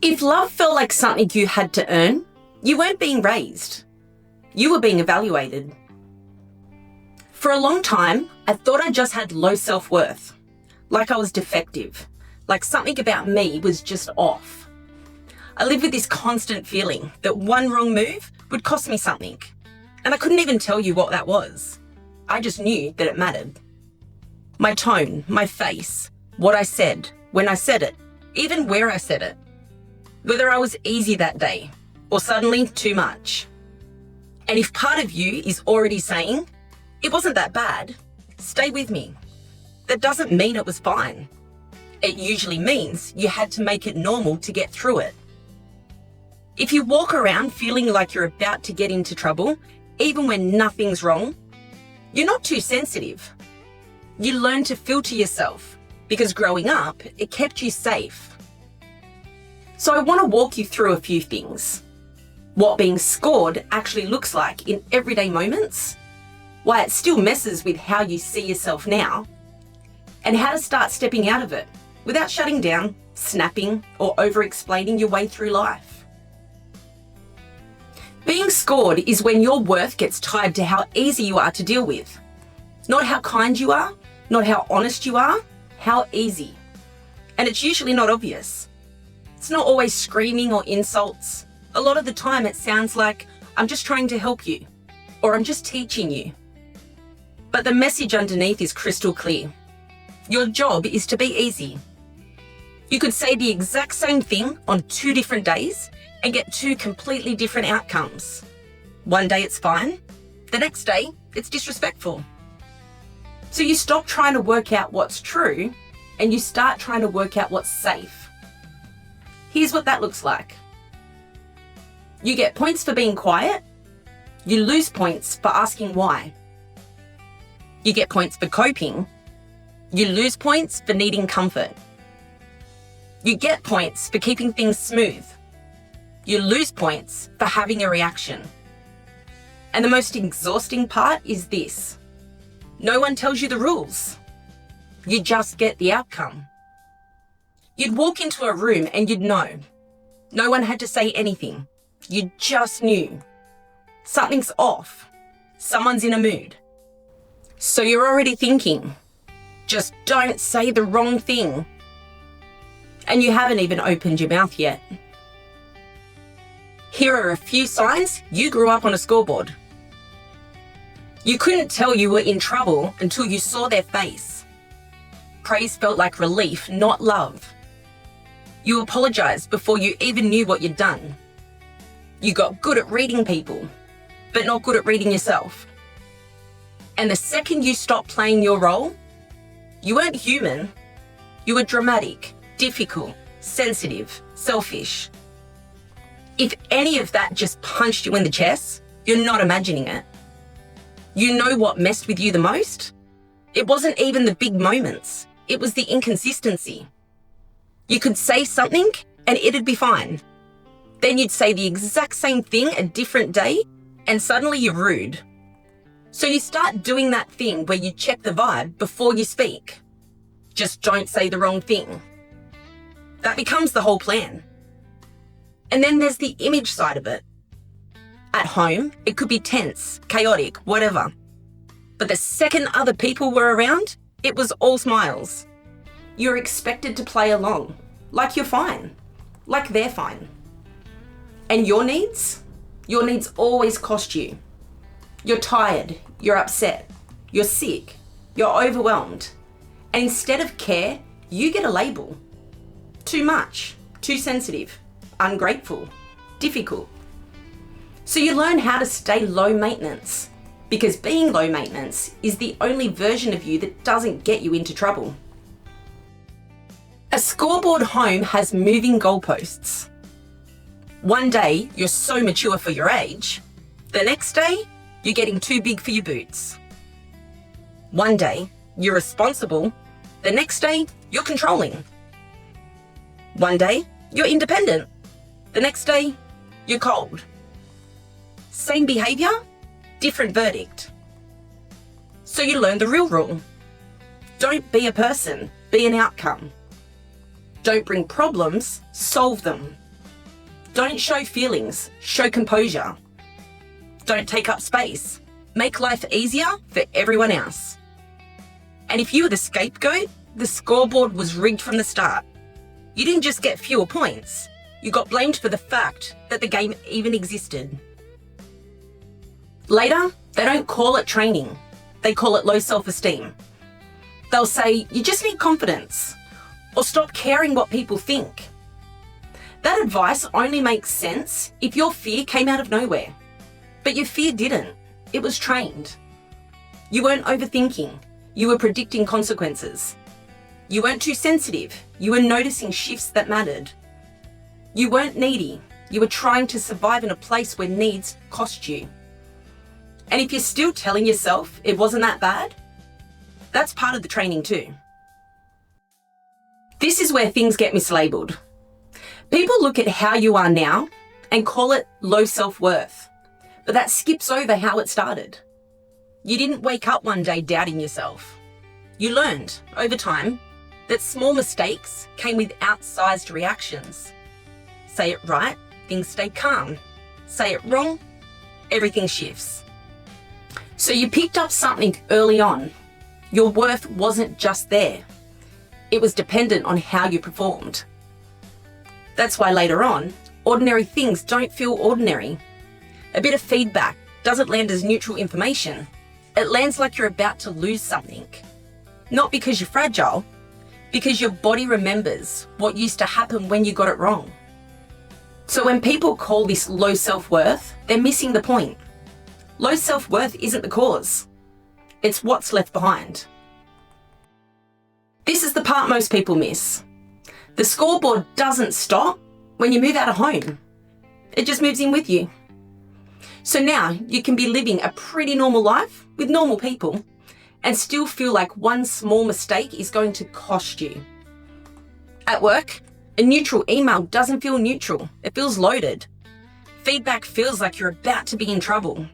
If love felt like something you had to earn, you weren't being raised. You were being evaluated. For a long time, I thought I just had low self-worth, like I was defective, like something about me was just off. I lived with this constant feeling that one wrong move would cost me something, and I couldn't even tell you what that was. I just knew that it mattered. My tone, my face, what I said, when I said it, even where I said it. Whether I was easy that day or suddenly too much. And if part of you is already saying, it wasn't that bad, stay with me. That doesn't mean it was fine. It usually means you had to make it normal to get through it. If you walk around feeling like you're about to get into trouble, even when nothing's wrong, you're not too sensitive. You learn to filter yourself because growing up, it kept you safe. So I want to walk you through a few things. What being scored actually looks like in everyday moments, why it still messes with how you see yourself now, and how to start stepping out of it without shutting down, snapping, or over-explaining your way through life. Being scored is when your worth gets tied to how easy you are to deal with. Not how kind you are, not how honest you are, how easy. And it's usually not obvious. It's not always screaming or insults. A lot of the time it sounds like, I'm just trying to help you, or I'm just teaching you. But the message underneath is crystal clear. Your job is to be easy. You could say the exact same thing on 2 different days and get 2 completely different outcomes. One day it's fine, the next day it's disrespectful. So you stop trying to work out what's true and you start trying to work out what's safe. Here's what that looks like. You get points for being quiet. You lose points for asking why. You get points for coping. You lose points for needing comfort. You get points for keeping things smooth. You lose points for having a reaction. And the most exhausting part is this. No one tells you the rules. You just get the outcome. You'd walk into a room and you'd know. No one had to say anything. You just knew. Something's off. Someone's in a mood. So you're already thinking, just don't say the wrong thing. And you haven't even opened your mouth yet. Here are a few signs you grew up on a scoreboard. You couldn't tell you were in trouble until you saw their face. Praise felt like relief, not love. You apologized before you even knew what you'd done. You got good at reading people, but not good at reading yourself. And the second you stopped playing your role, you weren't human. You were dramatic, difficult, sensitive, selfish. If any of that just punched you in the chest, you're not imagining it. You know what messed with you the most? It wasn't even the big moments. It was the inconsistency. You could say something and it'd be fine. Then you'd say the exact same thing a different day and suddenly you're rude. So you start doing that thing where you check the vibe before you speak. Just don't say the wrong thing. That becomes the whole plan. And then there's the image side of it. At home, it could be tense, chaotic, whatever. But the second other people were around, it was all smiles. You're expected to play along, like you're fine, like they're fine. And your needs always cost you. You're tired, you're upset, you're sick, you're overwhelmed. And instead of care, you get a label. Too much, too sensitive, ungrateful, difficult. So you learn how to stay low maintenance, because being low maintenance is the only version of you that doesn't get you into trouble. A scoreboard home has moving goalposts. One day, you're so mature for your age. The next day, you're getting too big for your boots. One day, you're responsible. The next day, you're controlling. One day, you're independent. The next day, you're cold. Same behavior, different verdict. So you learn the real rule. Don't be a person, be an outcome. Don't bring problems, solve them. Don't show feelings, show composure. Don't take up space, make life easier for everyone else. And if you were the scapegoat, the scoreboard was rigged from the start. You didn't just get fewer points, you got blamed for the fact that the game even existed. Later, they don't call it training, they call it low self-esteem. They'll say, you just need confidence, or stop caring what people think. That advice only makes sense if your fear came out of nowhere. But your fear didn't, it was trained. You weren't overthinking, you were predicting consequences. You weren't too sensitive, you were noticing shifts that mattered. You weren't needy, you were trying to survive in a place where needs cost you. And if you're still telling yourself it wasn't that bad, that's part of the training too. This is where things get mislabeled. People look at how you are now and call it low self-worth, but that skips over how it started. You didn't wake up one day doubting yourself. You learned, over time, that small mistakes came with outsized reactions. Say it right, things stay calm. Say it wrong, everything shifts. So you picked up something early on. Your worth wasn't just there. It was dependent on how you performed. That's why later on, ordinary things don't feel ordinary. A bit of feedback doesn't land as neutral information. It lands like you're about to lose something. Not because you're fragile, because your body remembers what used to happen when you got it wrong. So when people call this low self-worth, they're missing the point. Low self-worth isn't the cause. It's what's left behind. This is the part most people miss. The scoreboard doesn't stop when you move out of home. It just moves in with you. So now you can be living a pretty normal life with normal people and still feel like one small mistake is going to cost you. At work, a neutral email doesn't feel neutral. It feels loaded. Feedback feels like you're about to be in trouble.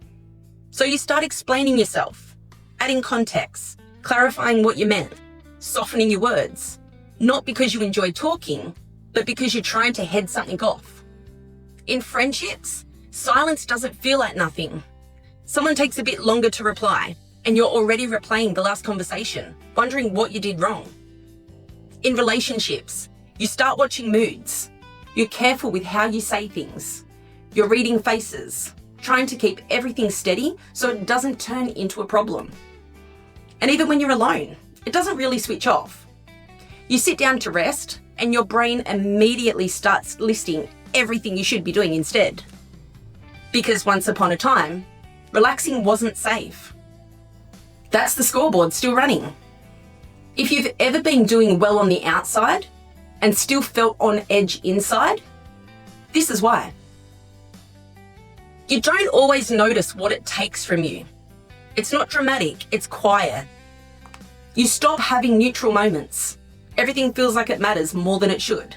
So you start explaining yourself, adding context, clarifying what you meant, softening your words. Not because you enjoy talking, but because you're trying to head something off. In friendships, silence doesn't feel like nothing. Someone takes a bit longer to reply, and you're already replaying the last conversation, wondering what you did wrong. In relationships, you start watching moods. You're careful with how you say things. You're reading faces, trying to keep everything steady so it doesn't turn into a problem. And even when you're alone, it doesn't really switch off. You sit down to rest, and your brain immediately starts listing everything you should be doing instead. Because once upon a time, relaxing wasn't safe. That's the scoreboard still running. If you've ever been doing well on the outside and still felt on edge inside, this is why. You don't always notice what it takes from you. It's not dramatic, it's quiet. You stop having neutral moments. Everything feels like it matters more than it should.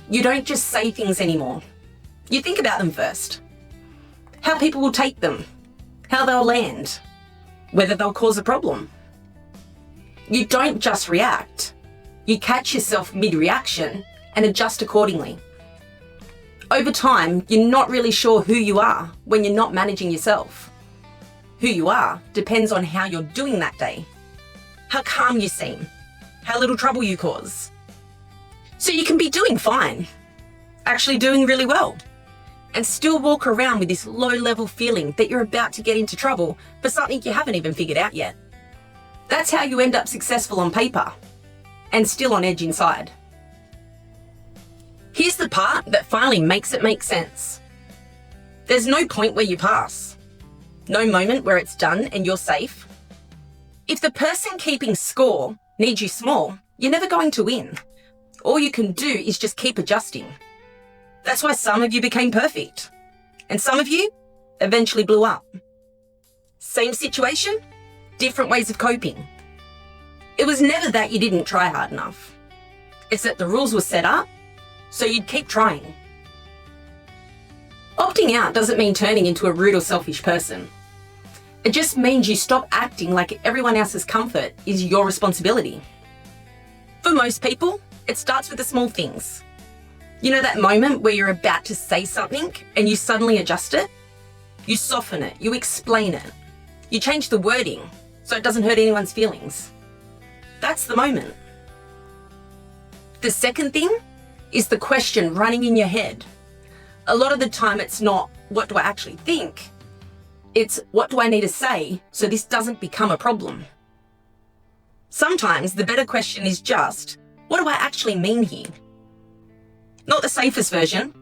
You don't just say things anymore. You think about them first. How people will take them, how they'll land, whether they'll cause a problem. You don't just react. You catch yourself mid-reaction and adjust accordingly. Over time, you're not really sure who you are when you're not managing yourself. Who you are depends on how you're doing that day, how calm you seem, how little trouble you cause. So you can be doing fine, actually doing really well, and still walk around with this low-level feeling that you're about to get into trouble for something you haven't even figured out yet. That's how you end up successful on paper and still on edge inside. Here's the part that finally makes it make sense. There's no point where you pass. No moment where it's done and you're safe. If the person keeping score needs you small, you're never going to win. All you can do is just keep adjusting. That's why some of you became perfect, and some of you eventually blew up. Same situation, different ways of coping. It was never that you didn't try hard enough. It's that the rules were set up, so you'd keep trying. Opting out doesn't mean turning into a rude or selfish person. It just means you stop acting like everyone else's comfort is your responsibility. For most people, It starts with the small things. You know that moment where you're about to say something and you suddenly adjust it? You soften it, you explain it. You change the wording so it doesn't hurt anyone's feelings. That's the moment. The second thing is the question running in your head. A lot of the time it's not, what do I actually think? It's, what do I need to say so this doesn't become a problem? Sometimes the better question is just, what do I actually mean here? Not the safest version,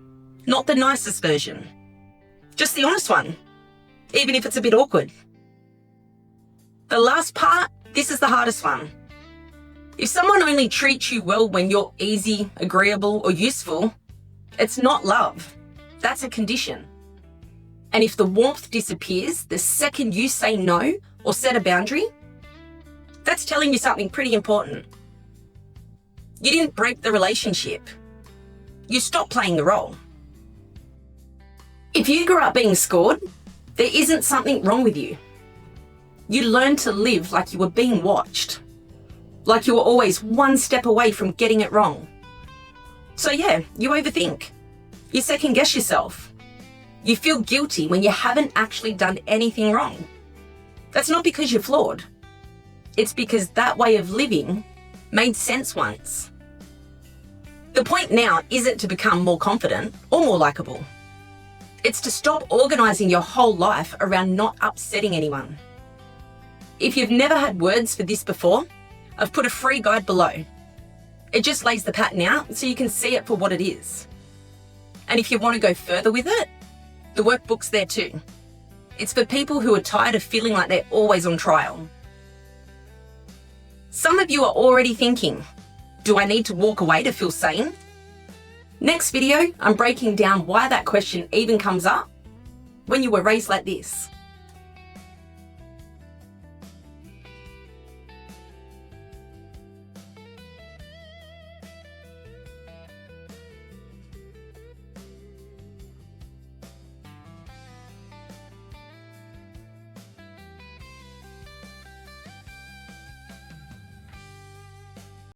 not the nicest version. Just the honest one, even if it's a bit awkward. The last part, this is the hardest one. If someone only treats you well when you're easy, agreeable, or useful, it's not love. That's a condition. And if the warmth disappears the second you say no or set a boundary, that's telling you something pretty important. You didn't break the relationship. You stopped playing the role. If you grew up being scored, there isn't something wrong with you. You learned to live like you were being watched, like you were always one step away from getting it wrong. So yeah, you overthink. You second guess yourself. You feel guilty when you haven't actually done anything wrong. That's not because you're flawed. It's because that way of living made sense once. The point now isn't to become more confident or more likable. It's to stop organising your whole life around not upsetting anyone. If you've never had words for this before, I've put a free guide below. It just lays the pattern out so you can see it for what it is. And if you want to go further with it, the workbook's there too. It's for people who are tired of feeling like they're always on trial. Some of you are already thinking, do I need to walk away to feel sane? Next video, I'm breaking down why that question even comes up when you were raised like this.